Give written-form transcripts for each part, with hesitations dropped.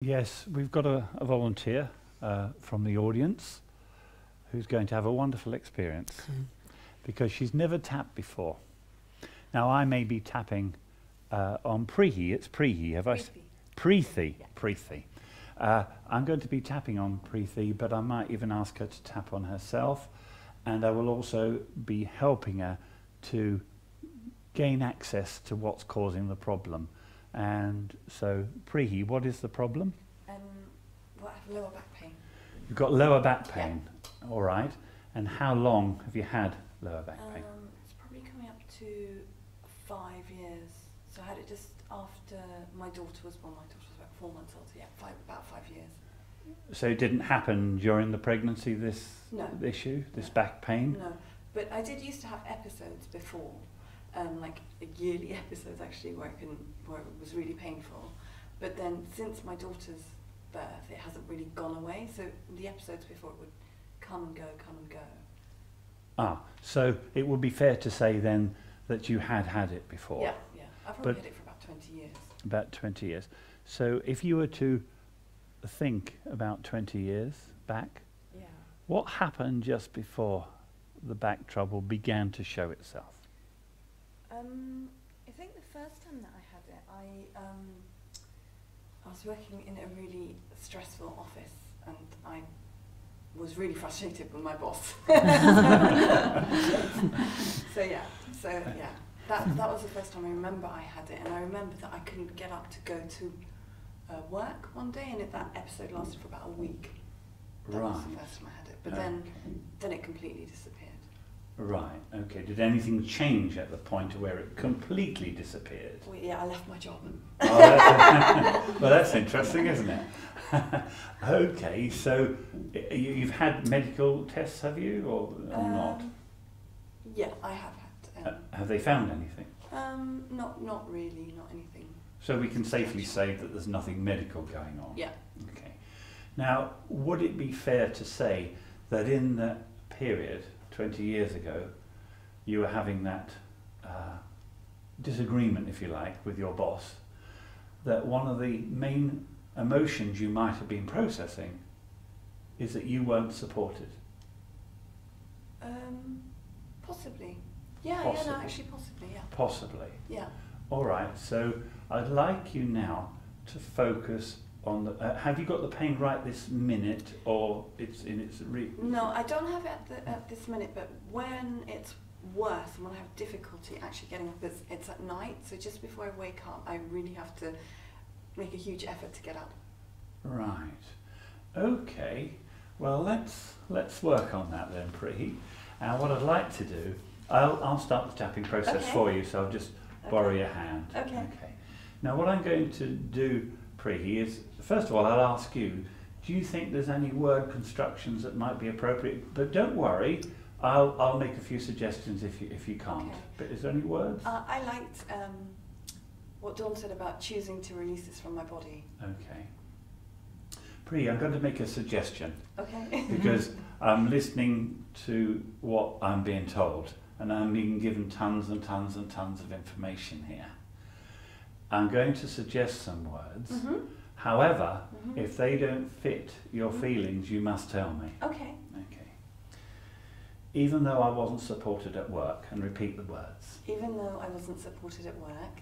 Yes, we've got a volunteer from the audience who's going to have a wonderful experience because she's never tapped before. Now, I may be tapping on Preethi. It's Preethi, have I? Preethi. Yeah. Preethi. I'm going to be tapping on Preethi, but I might even ask her to tap on herself, and I will also be helping her to gain access to what's causing the problem. And so, Preethi, what is the problem? Well, I have lower back pain. You've got lower back pain, all right. And how long have you had lower back pain? It's probably coming up to 5 years. So I had it just after my daughter was born. My daughter was about 4 months old, so yeah, about 5 years. So it didn't happen during the pregnancy, this issue, this back pain? No, but I did used to have episodes before, like yearly episodes actually, where it was really painful. But then since my daughter's birth, it hasn't really gone away. So the episodes before, it would come and go, come and go. Ah, so it would be fair to say then that you had it before? Yeah, yeah. I've probably had it for about 20 years. About 20 years. So if you were to think about 20 years back, what happened just before the back trouble began to show itself? I think the first time that I had it, I was working in a really stressful office, and I was really frustrated with my boss. That was the first time I remember I had it, and I remember that I couldn't get up to go to work one day, and that episode lasted for about a week. That was the first time I had it, but then it completely disappeared. Right, okay. Did anything change at the point where it completely disappeared? Well, yeah, I left my job. Well, that's interesting, isn't it? Okay, so you've had medical tests, have you, or not? Yeah, I have had. Have they found anything? Not really, not anything. So we can safely say that there's nothing medical going on? Yeah. Okay. Now, would it be fair to say that in that period, 20 years ago, you were having that disagreement, if you like, with your boss, that one of the main emotions you might have been processing is that you weren't supported? Possibly. Yeah, possibly. yeah, no, actually possibly, yeah. Possibly. Yeah. All right, so I'd like you now to focus on the, have you got the pain right this minute, or it's in its No, I don't have it at this minute, but when it's worse and when I have difficulty actually getting up, it's at night, so just before I wake up, I really have to make a huge effort to get up. Right. Okay. Well, let's work on that then, Preethi. And what I'd like to do, I'll start the tapping process for you, so I'll just borrow your hand. Okay. Now, what I'm going to do, Preethi, is first of all, I'll ask you, do you think there's any word constructions that might be appropriate? But don't worry, I'll make a few suggestions if you can't. Okay. But is there any words? I liked what Dawn said about choosing to release this from my body. Okay. Preethi, I'm going to make a suggestion. Okay. Because I'm listening to what I'm being told, and I'm being given tons and tons and tons of information here. I'm going to suggest some words. However, if they don't fit your feelings, you must tell me. Okay. Okay. Even though I wasn't supported at work, and repeat the words. Even though I wasn't supported at work.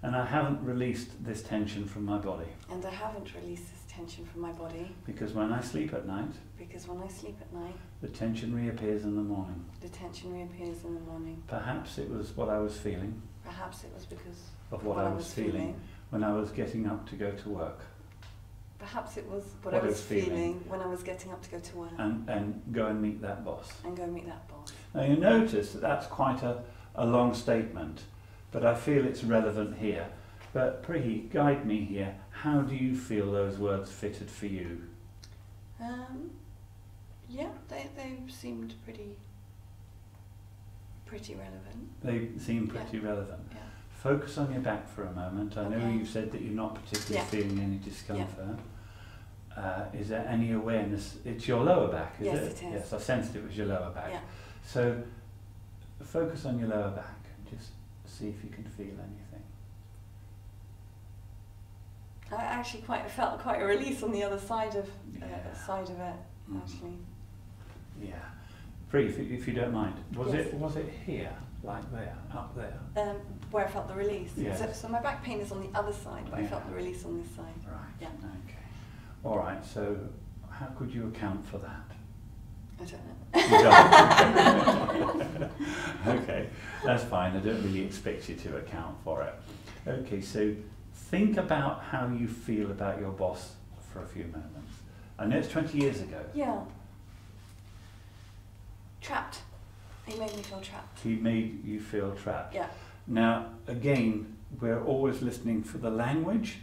And I haven't released this tension from my body. And I haven't released this tension from my body. Because when I sleep at night. Because when I sleep at night. The tension reappears in the morning. The tension reappears in the morning. Perhaps it was what I was feeling. Perhaps it was because of what I was feeling when I was getting up to go to work. Perhaps it was what I was feeling when I was getting up to go to work. And go and meet that boss. And go and meet that boss. Now you notice that that's quite a long statement, but I feel it's relevant here. But Preethi, guide me here. How do you feel those words fitted for you? Yeah, they seemed pretty relevant. They seem pretty relevant. Yeah. Focus on your back for a moment. I know you've said that you're not particularly feeling any discomfort. Is there any awareness? It's your lower back, is it? Yes, it is. Yes, I sensed it was your lower back. Yeah. So focus on your lower back and just see if you can feel anything. I actually felt quite a release on the other side of it, actually. Yeah. Free, if you don't mind. Was it here, like there, up there? Where I felt the release. Yes. So my back pain is on the other side, but I felt the release on this side. Right. Yeah. Okay. All right. So, how could you account for that? I don't know. Okay, that's fine. I don't really expect you to account for it. Okay, so think about how you feel about your boss for a few moments. I know it's 20 years ago. Yeah. Trapped. He made me feel trapped. He made you feel trapped. Yeah. Now, again, we're always listening for the language,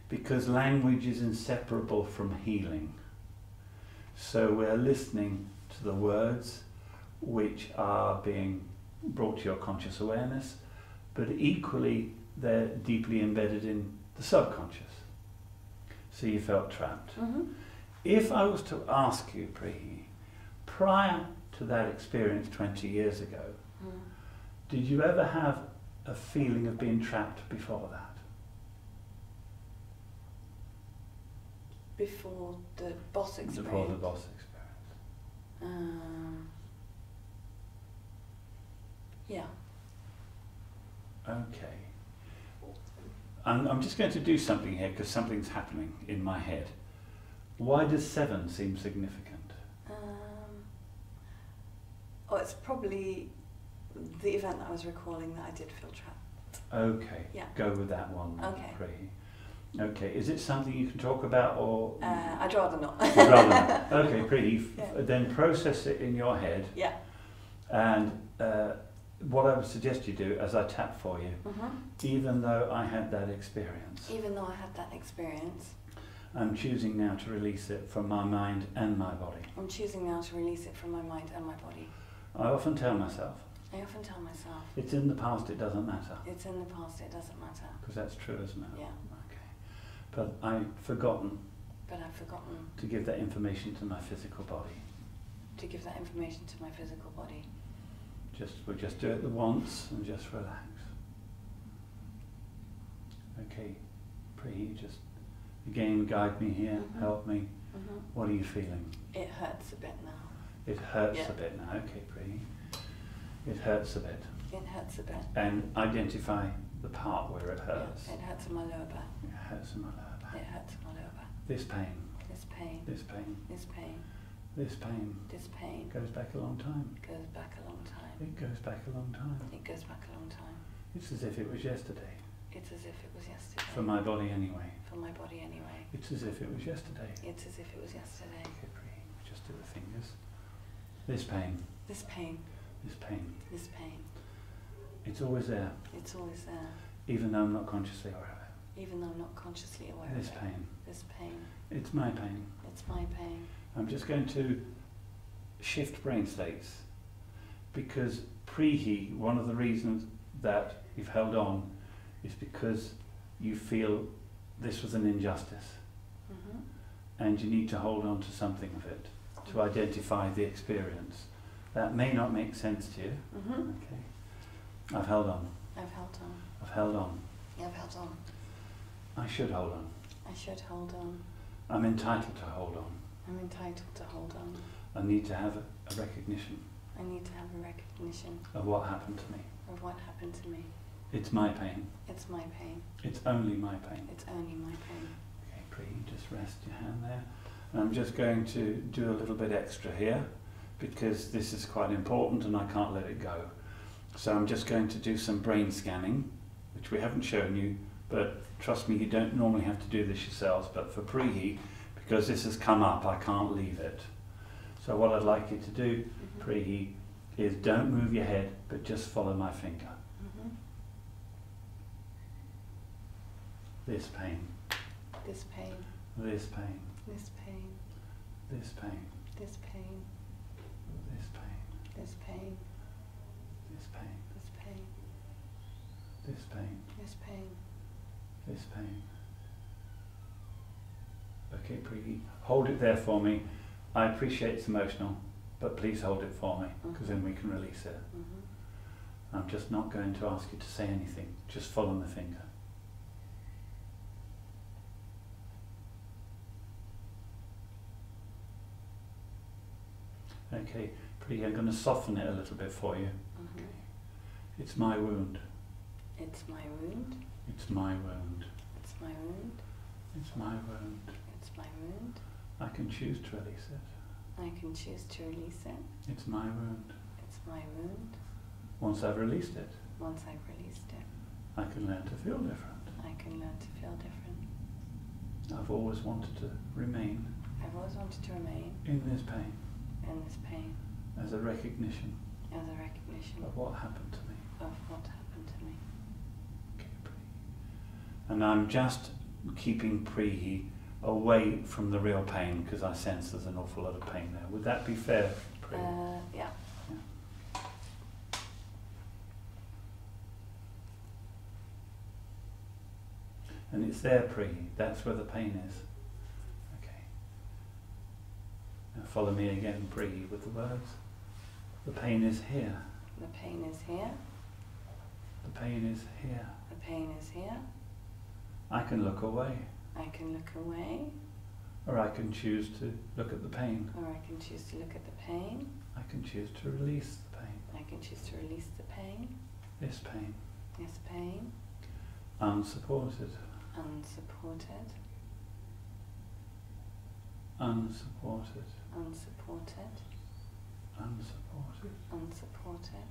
because language is inseparable from healing. So we're listening to the words which are being brought to your conscious awareness, but equally they're deeply embedded in the subconscious. So you felt trapped. Mm-hmm. If I was to ask you, prior to that experience 20 years ago, did you ever have a feeling of being trapped before that? Before the boss experience? Before the boss experience. Yeah. Okay. I'm just going to do something here because something's happening in my head. Why does 7 seem significant? It's probably the event that I was recalling that I did feel trapped. Okay. Yeah. Go with that one. Okay. Pretty. Okay. Is it something you can talk about, or? I'd rather not. You'd rather not. Okay, pretty. Yeah. Then process it in your head. Yeah. And what I would suggest you do, as I tap for you, even though I had that experience, even though I had that experience, I'm choosing now to release it from my mind and my body. I'm choosing now to release it from my mind and my body. I often tell myself, it's in the past, it doesn't matter. It's in the past, it doesn't matter. Because that's true, isn't it? Yeah. Okay. But I've forgotten But I've forgotten to give that information to my physical body. to give that information to my physical body. We'll just do it the once and just relax. Okay, Pri, just again guide me here, help me. What are you feeling? It hurts a bit now. It hurts a bit now. Okay, Pri. It hurts a bit. It hurts a bit. And identify the part where it hurts. Yeah, it hurts in my lower back. It hurts in my lower back. It hurts in my lower back. This pain. This pain. This pain. This pain. This pain. This pain. Goes back a long time. Goes back a long time. It goes back a long time. It goes back a long time. It's as if it was yesterday. It's as if it was yesterday. For my body anyway. For my body anyway. It's as if it was yesterday. It's as if it was yesterday. Okay, Pri. Just do the fingers. This pain. This pain. This pain. This pain. It's always there. It's always there. Even though I'm not consciously aware of it. Even though I'm not consciously aware This of it. pain. This pain. It's my pain. It's my pain. I'm just going to shift brain states, because Prihi, one of the reasons that you've held on is because you feel this was an injustice, and you need to hold on to something of it to identify the experience. That may not make sense to you. Okay. I've held on. I've held on. I've held on. I've held on. I should hold on. I should hold on. I'm entitled to hold on. I'm entitled to hold on. I need to have a recognition I need to have a recognition of what happened to me. of what happened to me. It's my pain. It's my pain. It's only my pain. It's only my pain. Okay, Pri, just rest your hand there. And I'm just going to do a little bit extra here, because this is quite important and I can't let it go. So I'm just going to do some brain scanning, which we haven't shown you, but trust me, you don't normally have to do this yourselves, but for Prihi, because this has come up, I can't leave it. So what I'd like you to do, Prihi, is don't move your head, but just follow my finger. This pain. This pain. This pain. This pain. This pain. This pain. This pain. This pain. This pain. This pain. This pain. This pain. This pain. Okay, Prihi, hold it there for me. I appreciate it's emotional, but please hold it for me, because then we can release it. I'm just not going to ask you to say anything. Just follow my finger. Okay, pretty. I'm going to soften it a little bit for you. Mhm. It's my wound. It's my wound. It's my wound. It's my wound. It's my wound. It's my wound. I can choose to release it. I can choose to release it. It's my wound. It's my wound. Once I've released it, Once I've released it, I can learn to feel different. I can learn to feel different. I've always wanted to remain I've always wanted to remain in this pain in this pain as a recognition as a recognition of what happened to me. of what happened to me. Okay, Prehi. And I'm just keeping Prehi away from the real pain because I sense there's an awful lot of pain there. Would that be fair, Prehi? Yeah. And it's there, Prehi. That's where the pain is. Okay. Now follow me again, Prehi, with the words. The pain is here. The pain is here. The pain is here. The pain is here. I can look away, I can look away, or I can choose to look at the pain. or I can choose to look at the pain. I can choose to release the pain. I can choose to release the pain. This pain. This pain. Unsupported. Unsupported. Unsupported. Unsupported. Unsupported. Unsupported.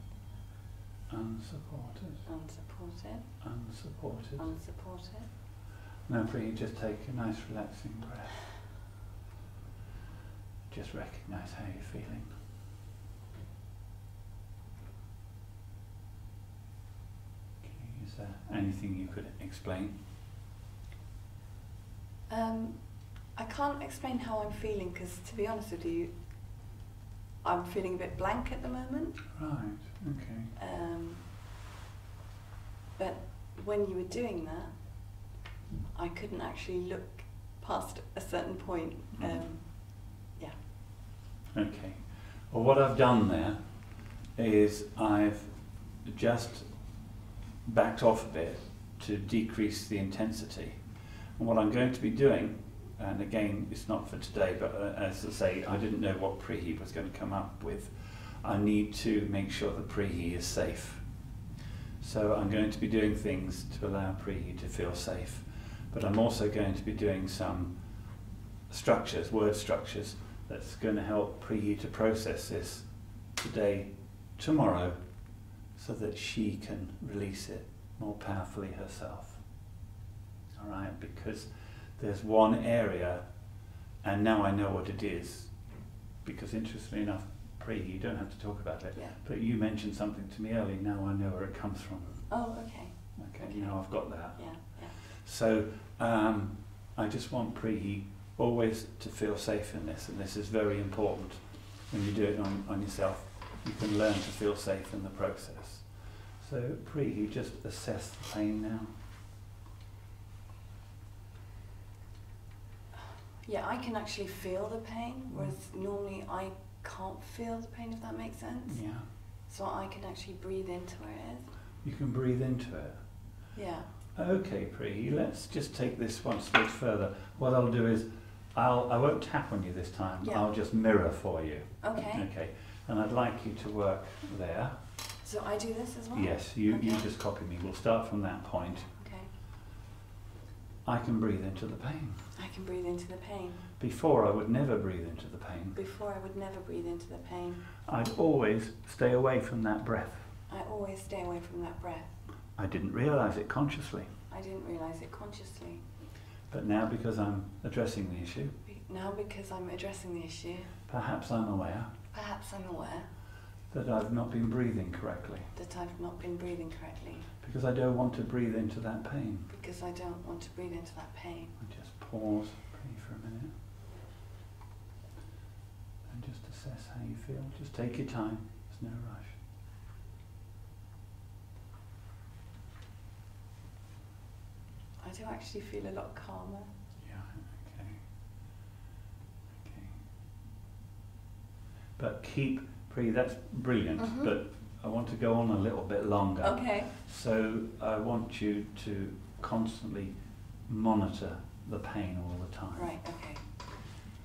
Unsupported. Unsupported. Unsupported. Unsupported. Now, Prehi, just take a nice relaxing breath. Just recognize how you're feeling. Okay, is there anything you could explain? I can't explain how I'm feeling because, to be honest with you, I'm feeling a bit blank at the moment. Right, okay. But when you were doing that, I couldn't actually look past a certain point. Yeah. Okay. Well, what I've done there is I've just backed off a bit to decrease the intensity. And what I'm going to be doing, and again, it's not for today, but as I say, I didn't know what Prehi was going to come up with. I need to make sure that Prehi is safe. So I'm going to be doing things to allow Prehi to feel safe. But I'm also going to be doing some structures, word structures, that's going to help Prehi to process this today, tomorrow, so that she can release it more powerfully herself. All right, because there's one area, and now I know what it is, because interestingly enough, Prehi, you don't have to talk about it, Yeah. but you mentioned something to me earlier, now I know where it comes from. Oh, okay. Okay, now I've got that. Yeah, yeah. So I just want Prehi always to feel safe in this, and this is very important. When you do it on yourself, you can learn to feel safe in the process. So Prehi, just assess the pain now. Yeah, I can actually feel the pain, whereas normally I can't feel the pain, if that makes sense. Yeah. So I can actually breathe into where it is. You can breathe into it. Yeah. Okay, Prehi, let's just take this one stage further. What I'll do is, I won't tap on you this time, Yeah. I'll just mirror for you. Okay. Okay, and I'd like you to work there. So I do this as well? Yes, you Okay. just copy me. We'll start from that point. Okay. I can breathe into the pain. I can breathe into the pain. Before I would never breathe into the pain. Before I would never breathe into the pain. I'd always stay away from that breath. I always stay away from that breath. I didn't realise it consciously. I didn't realise it consciously. But now, because I'm addressing the issue, Now because I'm addressing the issue, perhaps I'm aware perhaps I'm aware that I've not been breathing correctly. that I've not been breathing correctly. Because I don't want to breathe into that pain. Because I don't want to breathe into that pain. And just pause, breathe for a minute. And just assess how you feel. Just take your time, there's no rush. I do actually feel a lot calmer. Yeah, okay. Okay. But keep breathe, that's brilliant, Mhm. but I want to go on a little bit longer. Okay. So I want you to constantly monitor the pain all the time. Right, okay.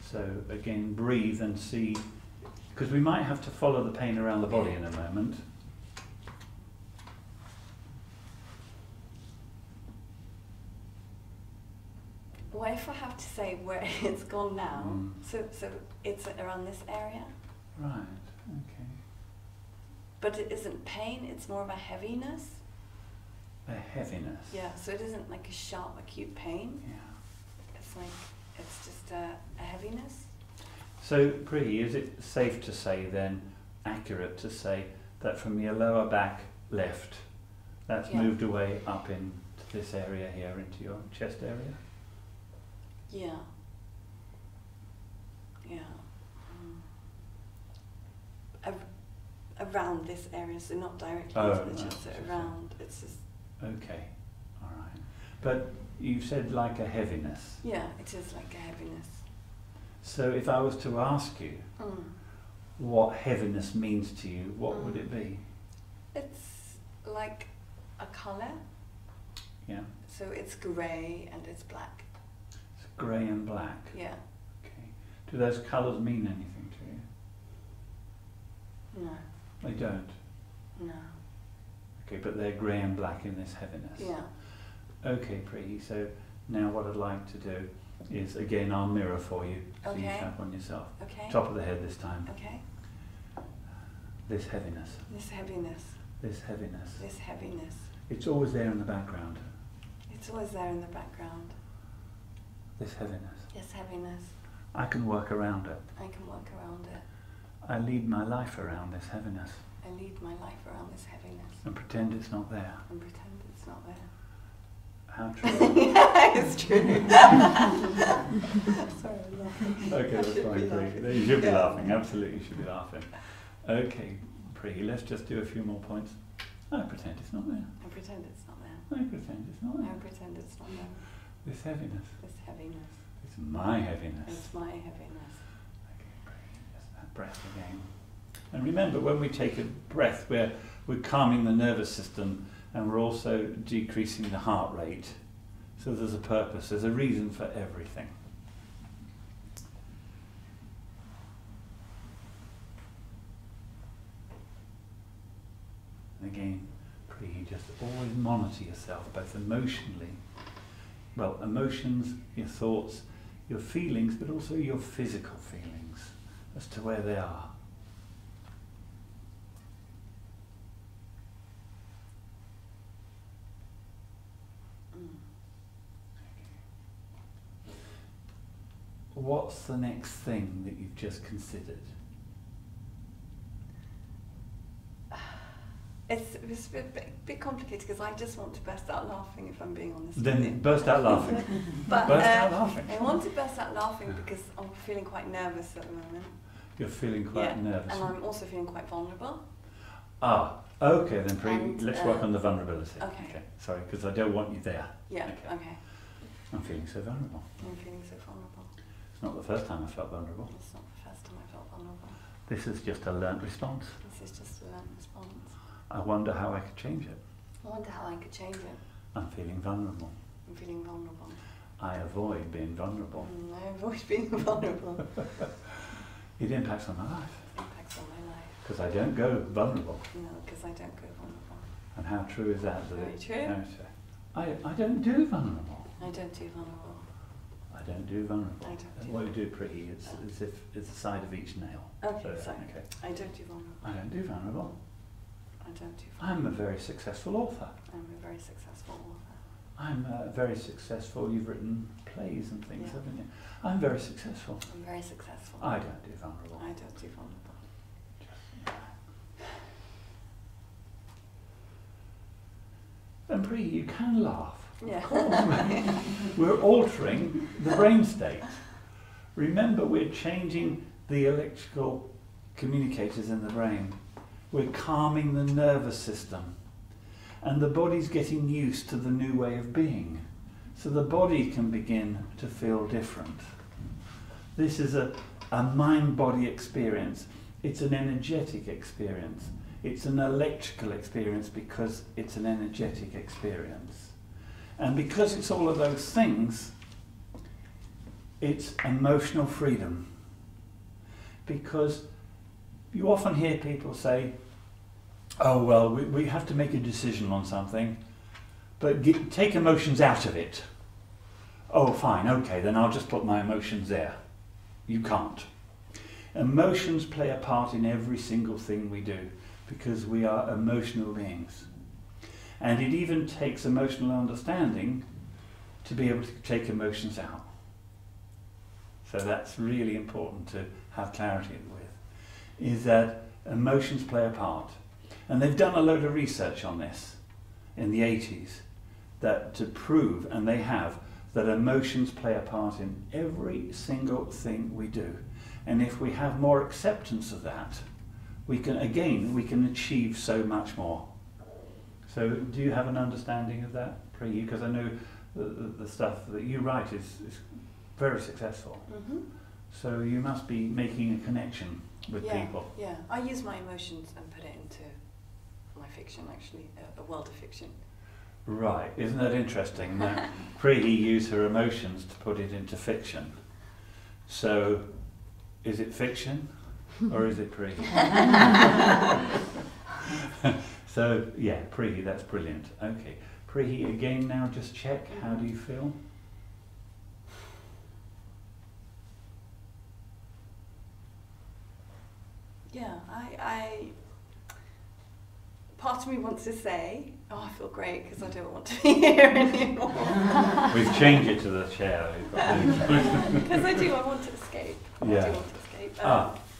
So again, breathe and see because we might have to follow the pain around the body in a moment. Well, if I have to say where it's gone now, so it's around this area. Right, okay. But it isn't pain, it's more of a heaviness. A heaviness. Yeah, so it isn't like a sharp, acute pain. Yeah. It's like, it's just a heaviness. So, Pri, is it safe to say then, accurate to say, that from your lower back left, that's moved away up into this area here, into your chest area? Yeah. Yeah. Around this area, so not directly into the chest, so around, it's just... Okay, all right. But you've said like a heaviness. Yeah, it is like a heaviness. So if I was to ask you what heaviness means to you, what would it be? It's like a colour. Yeah. So it's grey and it's black. It's grey and black. Yeah. Okay. Do those colours mean anything to you? No. They don't? No. Okay, but they're grey and black in this heaviness. Yeah. Okay, Pri, so now what I'd like to do is, again, I'll mirror for you, so you tap on yourself. Okay. Top of the head this time. Okay. This heaviness. This heaviness. This heaviness. This heaviness. It's always there in the background. It's always there in the background. This heaviness. This heaviness. I can work around it. I can work around it. I lead my life around this heaviness. I lead my life around this heaviness. And pretend it's not there. And pretend it's not there. How true. Yeah, it's true. Sorry, I'm laughing. Okay, that's fine, Pri. You should be laughing, absolutely you should be laughing. Okay, Pri, let's just do a few more points. I pretend it's not there. I pretend it's not there. I pretend it's not there. I pretend it's not there. This heaviness. This heaviness. It's my heaviness. It's my heaviness. Okay, Pri, just that breath again. And remember, when we take a breath, we're calming the nervous system and we're also decreasing the heart rate. So there's a purpose, there's a reason for everything. And again, Pri, just always monitor yourself, both emotionally, well, emotions, your thoughts, your feelings, but also your physical feelings as to where they are. What's the next thing that you've just considered? It's a bit complicated because I just want to burst out laughing if I'm being honest. Then burst out laughing. But, burst out laughing. I want to burst out laughing because I'm feeling quite nervous at the moment. You're feeling quite nervous. And I'm also feeling quite vulnerable. Ah, okay then, Pri, let's work on the vulnerability. Okay. Sorry, because I don't want you there. Yeah, okay. I'm feeling so vulnerable. I'm feeling so vulnerable. It's not the first time I felt vulnerable. It's not the first time I felt vulnerable. This is just a learnt response. This is just a learned response. I wonder how I could change it. I wonder how I could change it. I'm feeling vulnerable. I'm feeling vulnerable. I avoid being vulnerable. I avoid being vulnerable. It impacts on my life. It impacts on my life. Because I don't go vulnerable. No, because I don't go vulnerable. And how true is that? Very true. I don't do vulnerable. I don't do vulnerable. I don't do vulnerable. I don't do what you do, Pri, it's as if it's the side of each nail. Okay, so, sorry. Okay. I don't do vulnerable. I don't do vulnerable. I don't do vulnerable. I'm a very successful author. I'm a very successful author. I'm very successful. You've written plays and things, haven't you? I'm very successful. I'm very successful. I don't do vulnerable. I don't do vulnerable. And Pri, you can laugh. Yeah. Of course. We're altering the brain state. Remember, we're changing the electrical communicators in the brain. We're calming the nervous system. And the body's getting used to the new way of being. So the body can begin to feel different. This is a mind-body experience. It's an energetic experience. It's an electrical experience because it's an energetic experience. And because it's all of those things, it's emotional freedom. Because you often hear people say, oh, well, we have to make a decision on something, but take emotions out of it. Oh, fine, okay, then I'll just put my emotions there. You can't. Emotions play a part in every single thing we do because we are emotional beings. And it even takes emotional understanding to be able to take emotions out. So that's really important to have clarity with, is that emotions play a part. And they've done a load of research on this in the 80s that to prove, and they have, that emotions play a part in every single thing we do. And if we have more acceptance of that, we can achieve so much more. So do you have an understanding of that, Prihi? Because I know the stuff that you write is very successful. Mm-hmm. So you must be making a connection with people. Yeah, I use my emotions and put it into my fiction, actually, a world of fiction. Right, isn't that interesting? Prihi used her emotions to put it into fiction. So, is it fiction or is it Prihi? So, yeah, Prihi, that's brilliant. Okay, Prihi, again now just check, how do you feel? Yeah, I part of me wants to say, oh, I feel great because I don't want to be here anymore. We've changed it to the chair. Because I do, I want to escape. Yeah. I do want to escape.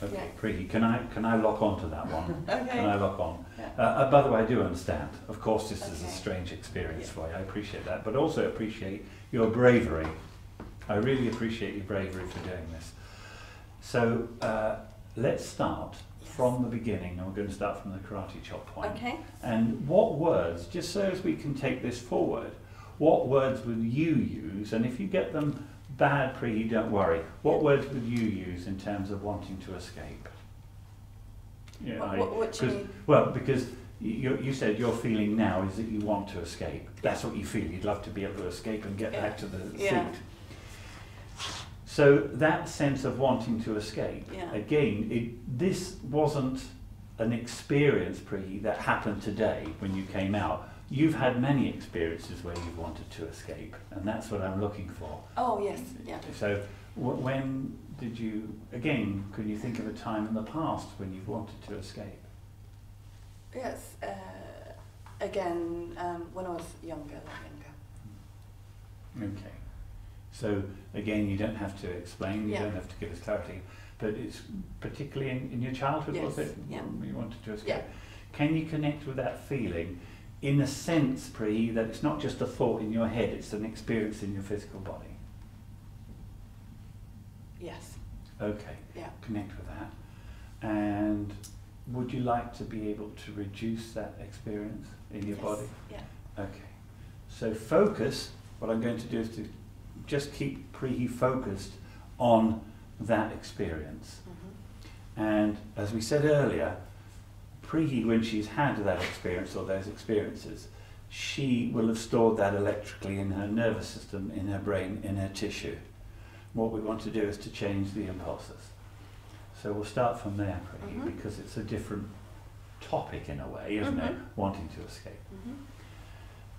Okay, yeah. Prihi, can I lock on to that one? Okay. Can I lock on? Yeah. By the way, I do understand. Of course, this is a Okay. strange experience Yeah. for you. I appreciate that, but also appreciate your bravery. I really appreciate your bravery for doing this. So let's start from the beginning, and we're going to start from the karate chop point. Okay. And what words, just so as we can take this forward, what words would you use? And if you get them bad, Prihi, don't worry. What words would you use in terms of wanting to escape? Yeah, What do you mean? Well, because you said your feeling now is that you want to escape. That's what you feel. You'd love to be able to escape and get back to the Yeah. seat. So that sense of wanting to escape, Yeah. again, this wasn't an experience, Prihi, that happened today when you came out. You've had many experiences where you've wanted to escape, and that's what I'm looking for. Oh, yes, yeah. So when did you, again, can you think of a time in the past when you've wanted to escape? Yes, again, when I was younger, a lot younger. Okay. So again, you don't have to explain, you Yeah. don't have to give us clarity, but it's particularly in your childhood, was Yes, it? yeah. You wanted to escape. Yeah. Can you connect with that feeling in a sense, Prihi, that it's not just a thought in your head, it's an experience in your physical body? Yes. Okay. Yeah. Connect with that. And would you like to be able to reduce that experience in your Yes. body? Yeah. Okay. So focus, what I'm going to do is to just keep Prihi focused on that experience. Mm-hmm. And as we said earlier, Prihi, when she's had that experience or those experiences, she will have stored that electrically in her nervous system, in her brain, in her tissue. What we want to do is to change the impulses. So we'll start from there, Prihi, Mhm. because it's a different topic in a way, isn't it? Mhm. Wanting to escape. Mm-hmm.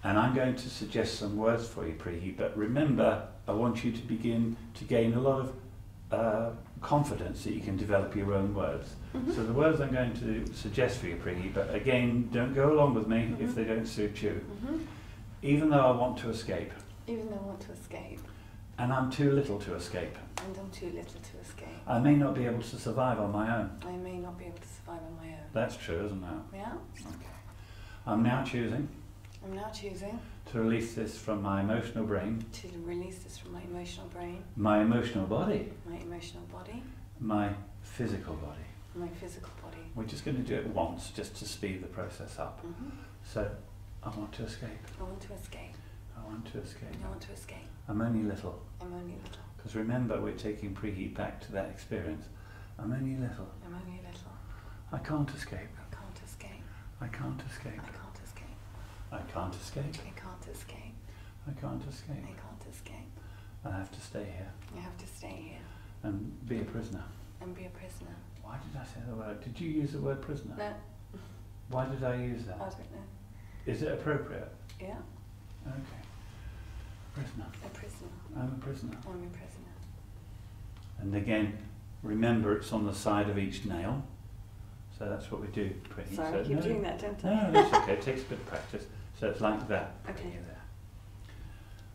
And I'm going to suggest some words for you, Prihi, but remember, I want you to begin to gain a lot of confidence that you can develop your own words. Mhm. So the words I'm going to suggest for you, Prihi, but again, don't go along with me if Mhm. they don't suit you. Mm-hmm. Even though I want to escape, Even though I want to escape, and I'm too little to escape, and I'm too little to escape, I may not be able to survive on my own. I may not be able to survive on my own. That's true, isn't it? Yeah? Okay. I'm now choosing I'm now choosing to release this from my emotional brain, to release this from my emotional brain, my emotional body, my emotional body, my physical body. my physical body. We're just going to do it once, just to speed the process up. Mm-hmm. So, I want to escape. I want to escape. I want to escape. I want to escape. I'm only little. I'm only little. Because remember, we're taking Prihi back to that experience. I'm only little. I'm only little. I can't escape. I can't escape. I can't escape. I can't escape. I can't escape. I can't escape. I can't escape. I can't escape. I have to stay here I have to stay here and be a prisoner. and be a prisoner. Wow. Why did I say the word? Did you use the word prisoner? No, Why did I use I that? don't know. Is it appropriate? Yeah, Okay. Prisoner. a prisoner. I'm a prisoner. I'm a prisoner. And again, remember it's on the side of each nail. So that's what we do. Pretty. Sorry, So I keep no, doing that, don't I? No, that's okay. It takes a bit of practice. So it's like that. Okay. There.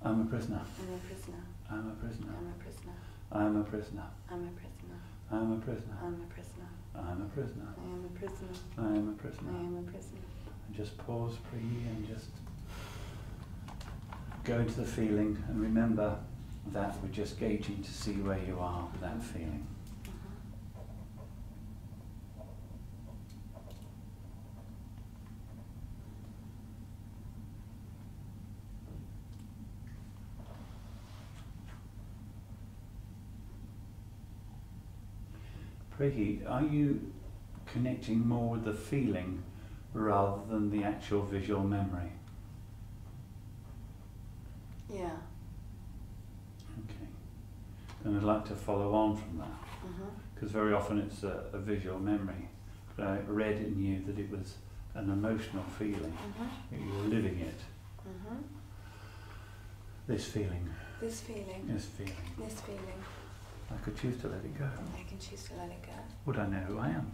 I'm a prisoner. I'm a prisoner. I'm a prisoner. I'm a prisoner. I'm a prisoner. I'm a prisoner. I'm a prisoner. I'm a prisoner. I'm a prisoner. I am a prisoner. I am a I prisoner. am a prisoner. And just pause, breathe, and just go into the feeling and remember that we're just gauging to see where you are with that feeling. Prehi, are you connecting more with the feeling rather than the actual visual memory? Yeah. Okay. And I'd like to follow on from that, because very often it's a visual memory. But I read in you that it was an emotional feeling, that you were living it. This feeling, This feeling. this feeling. This feeling. I could choose to let it go. I can choose to let it go. Would I know who I am?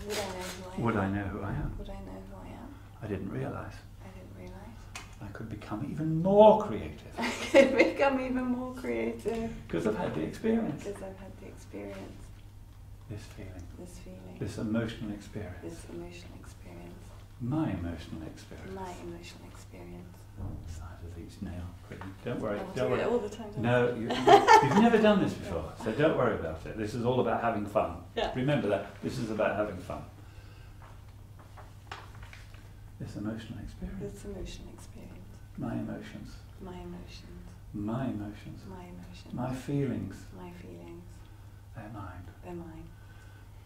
Would I know who I am? Would I know who I am? Would I know who I am? I didn't realise. I didn't realise. I could become even more creative I could become even more creative. because I've had the experience. Because I've had the experience. This feeling, This feeling. this emotional experience, This emotional experience. my emotional experience. My emotional experience. Side of each nail. Don't worry, I'll don't do it worry. all the time. don't I? No, you've never done this before, so don't worry about it. This is all about having fun. Yeah. Remember that. This is about having fun. This emotional experience. This emotional experience. My emotions. My emotions. My emotions. My emotions. My feelings. My feelings. They're mine. They're mine.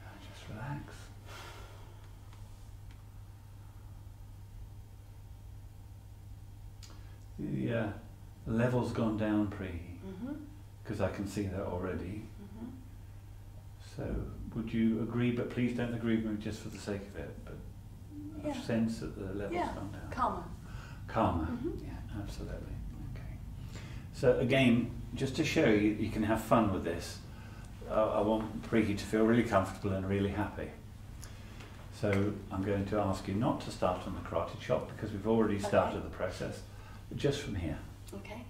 Now just relax. The level's gone down because I can see that already. So would you agree, but please don't agree with me just for the sake of it, but Yeah. a sense that the level's Yeah. gone down. Calmer. Calmer. Yeah, absolutely. Okay. So again, just to show you, you can have fun with this. I want Prehi to feel really comfortable and really happy. So I'm going to ask you not to start on the karate chop because we've already started Okay. the process, but just from here. Okay.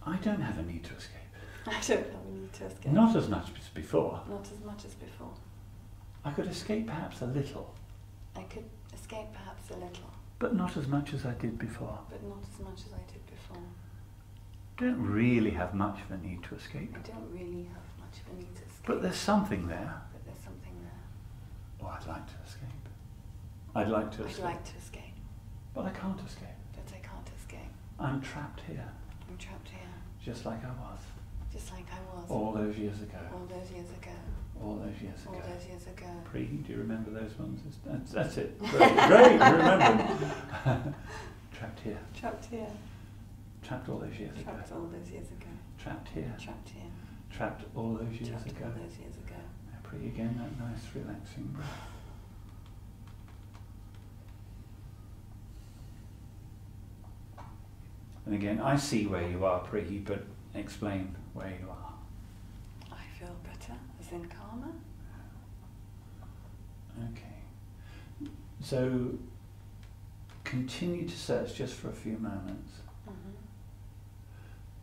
I don't have a need to escape. I don't have a need to escape. Not as much as before. Not as much as before. I could escape perhaps a little, I could escape perhaps a little, but not as much as I did before. but not as much as I did before. Don't really have much of a need to escape. I don't really have much of a need to escape. But there's something there. But there's something there. Oh, I'd like to escape. I'd like to I'd escape. like to escape, But I can't escape. but I can't escape. I'm trapped here, I'm trapped here, just like I was. just like I was All those years ago. all those years ago. All those years All ago. those years ago. Prehi, do you remember those ones? That's it. Great, great, you remember them. Trapped here. Trapped here. Trapped all those years Trapped ago. all those years ago. Trapped here. Trapped here. Trapped all those years Trapped ago. all those years ago. Now Prehi, again, that nice relaxing breath. And again, I see where you are, Prehi, but explain where you are. I feel better, as in calmer. Okay. So continue to search just for a few moments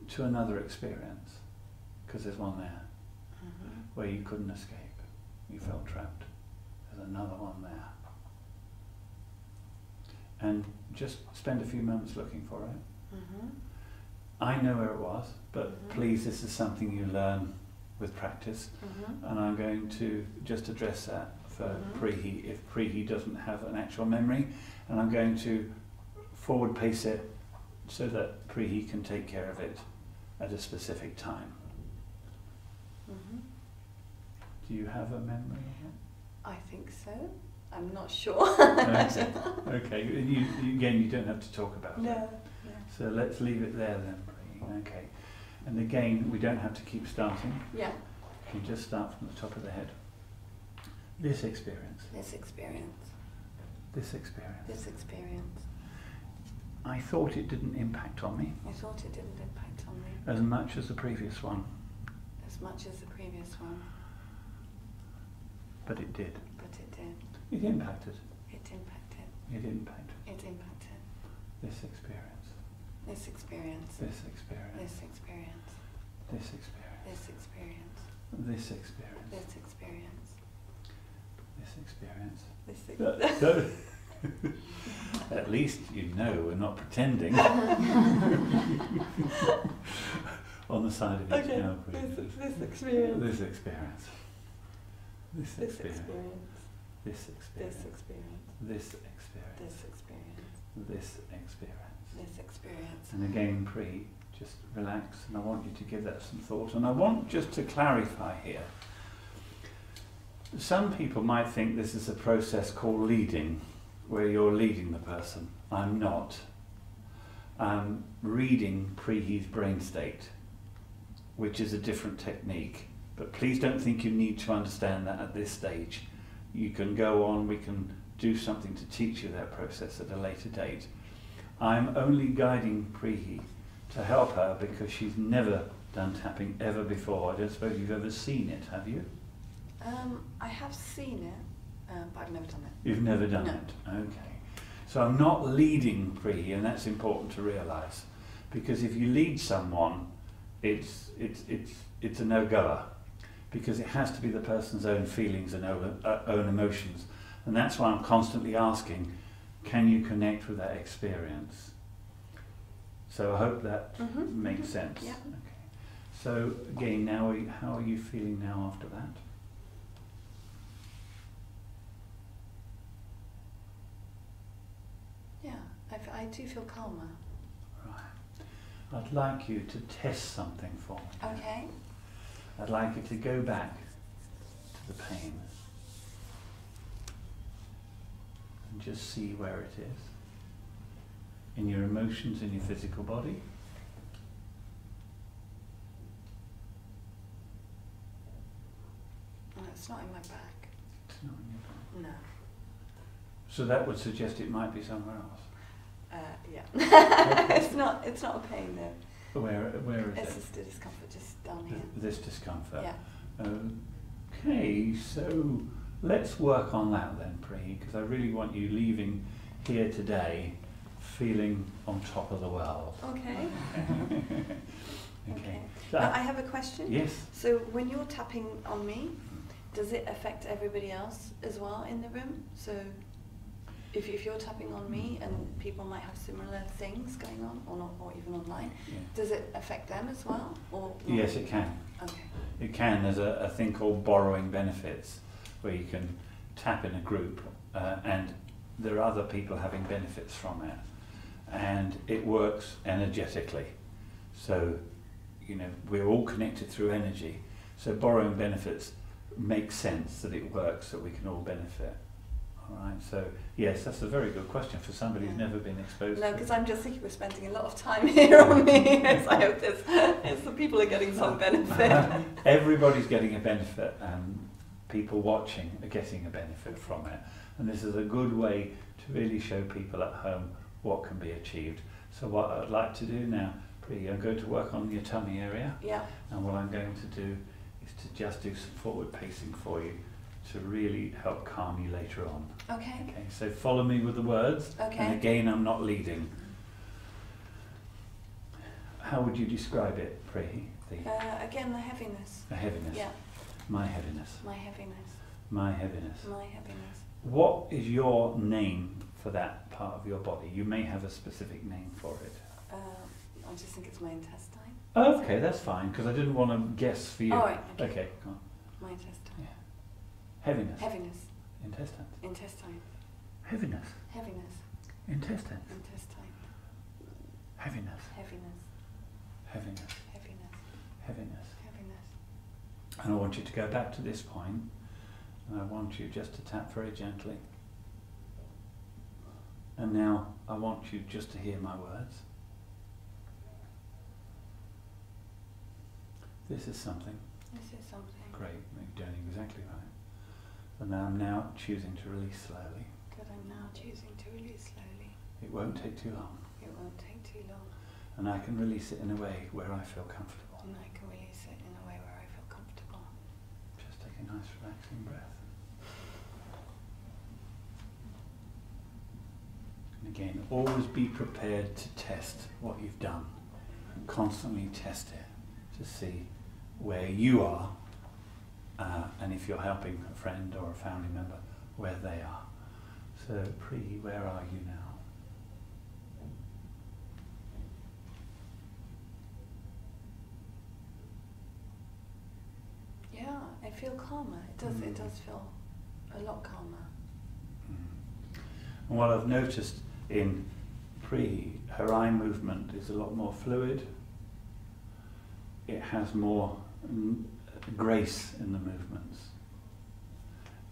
to another experience, because there's one there where you couldn't escape. You felt trapped. There's another one there. And just spend a few moments looking for it. I know where it was, but please, this is something you learn with practice. And I'm going to just address that for Prehi, if Prehi doesn't have an actual memory. And I'm going to forward pace it so that Prehi can take care of it at a specific time. Do you have a memory of it? I think so. I'm not sure. Okay. Okay. Again, you don't have to talk about it. No. So let's leave it there then, Prehi. Okay. And again, we don't have to keep starting. Yeah. You can just start from the top of the head. This experience. This experience. This experience. This experience. I thought it didn't impact on me I thought it didn't impact on me as much as the previous one, as much as the previous one, but it did. but it did. It impacted. It impacted. It impacted. It impacted. This experience. This experience. This experience. This experience. This experience. This experience. This experience. This experience. This experience. This No. At least you know we're not pretending. On the side of your Okay. tail. This experience. This experience. This This experience. experience. This This experience. experience. This experience. This experience. This experience. This experience. And again, Pri, just relax, and I want you to give that some thought. And I want just to clarify here. Some people might think this is a process called leading, where you're leading the person. I'm not. I'm reading Prihi's brain state, which is a different technique. But please don't think you need to understand that at this stage. You can go on, we can do something to teach you that process at a later date. I'm only guiding Prihi to help her because she's never done tapping ever before. I don't suppose you've ever seen it, have you? I have seen it, but I've never done it. You've never done No. it? Okay. So I'm not leading Prihi, and that's important to realise. Because if you lead someone, it's a no-goer. Because it has to be the person's own feelings and own emotions. And that's why I'm constantly asking, can you connect with that experience? So I hope that makes sense. Yeah. Okay. So again, now how are you feeling now after that? Yeah, I do feel calmer. Right. I'd like you to test something for me. Okay. I'd like you to go back to the pain and just see where it is. In your emotions, in your physical body. Oh, it's not in my back. It's not in your body. No. So that would suggest it might be somewhere else. Yeah. It's not a pain though. Where is It's it? just a discomfort just down here. This discomfort. Yeah. Okay, so let's work on that then, Pri, because I really want you leaving here today feeling on top of the world. Okay. Okay. Now, I have a question. Yes. So when you're tapping on me, does it affect everybody else as well in the room? So if you're tapping on me and people might have similar things going on, or not, or even online, Yeah. does it affect them as well? Or not? Yes, it can. Okay. It can. There's a thing called borrowing benefits, where you can tap in a group and there are other people having benefits from it. And it works energetically. So, you know, we're all connected through energy. So borrowing benefits makes sense that it works, that we can all benefit. All right, so yes, that's a very good question for somebody who's Yeah. never been exposed No, to because it. I'm just thinking we're spending a lot of time here on me. So I hope it's the people are getting some benefit. Everybody's getting a benefit, and people watching are getting a benefit from it. And this is a good way to really show people at home what can be achieved. So what I'd like to do now, Pri, I'm going to work on your tummy area, Yeah. and what I'm going to do is to just do some forward pacing for you to really help calm you later on. Okay. Okay, so follow me with the words, Okay. and again I'm not leading. How would you describe it, Pri? Again, the heaviness. The heaviness. Yeah. My heaviness. My heaviness. My heaviness. My heaviness. What is your name for that part of your body? You may have a specific name for it. I just think it's my intestine. Okay, that's fine, because I didn't want to guess for you. Oh, right, okay. Okay, go on. My intestine. Yeah. Heaviness. Heaviness. Intestine. Intestine. Heaviness. Heaviness. Intestine. Intestine. Heaviness. Heaviness. Heaviness. Heaviness. Heaviness. Heaviness. And I want you to go back to this point, and I want you just to tap very gently. And now I want you just to hear my words. This is something This is something. great, you're doing exactly right. And I'm now choosing to release slowly. Good, I'm now choosing to release slowly. It won't take too long. It won't take too long. And I can release it in a way where I feel comfortable. And I can release it in a way where I feel comfortable. Just take a nice relaxing breath. And again, always be prepared to test what you've done. And constantly test it to see where you are, and if you're helping a friend or a family member, where they are. So, Preeti, where are you now? Yeah, I feel calmer. It does feel a lot calmer. And what I've noticed in Preeti, her eye movement is a lot more fluid. It has more grace in the movements.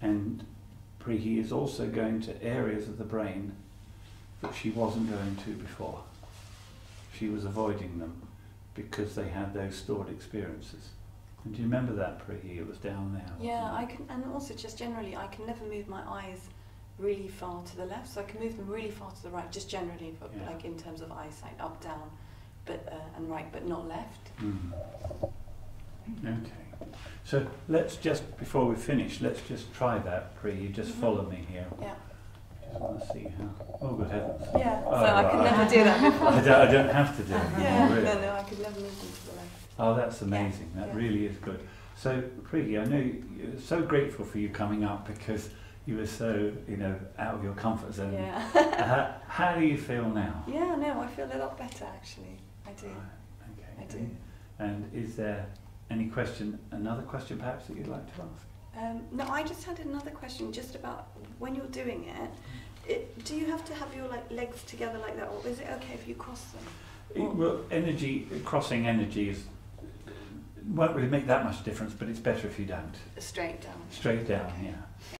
And Preeti is also going to areas of the brain that she wasn't going to before. She was avoiding them because they had those stored experiences. And do you remember that, Preeti? It was down there. Yeah, I can, and also just generally, I can never move my eyes really far to the left, so I can move them really far to the right, just generally, but Yeah. like in terms of eyesight, up, down, but and right, but not left. Okay. So let's just, before we finish, let's just try that, Preeti. Just follow me here. Yeah. Just want to see how. Oh, good heavens. Yeah. Oh, So I could right. never do that before. I don't have to do it. Yeah. Really. No, I could never move them to the left. Oh, that's amazing. Yeah, That yeah. really is good. So, Preeti, I know you're so grateful for you coming up because you were so, out of your comfort zone. Yeah. How do you feel now? Yeah. No, I feel a lot better actually. I do. Right, okay. I do. And is there another question perhaps that you'd like to ask? No, I just had another question, just about when you're doing it. Do you have to have your legs together like that, or is it okay if you cross them? Well, crossing energy won't really make that much difference, but it's better if you don't. Straight down. Straight down, Okay. yeah.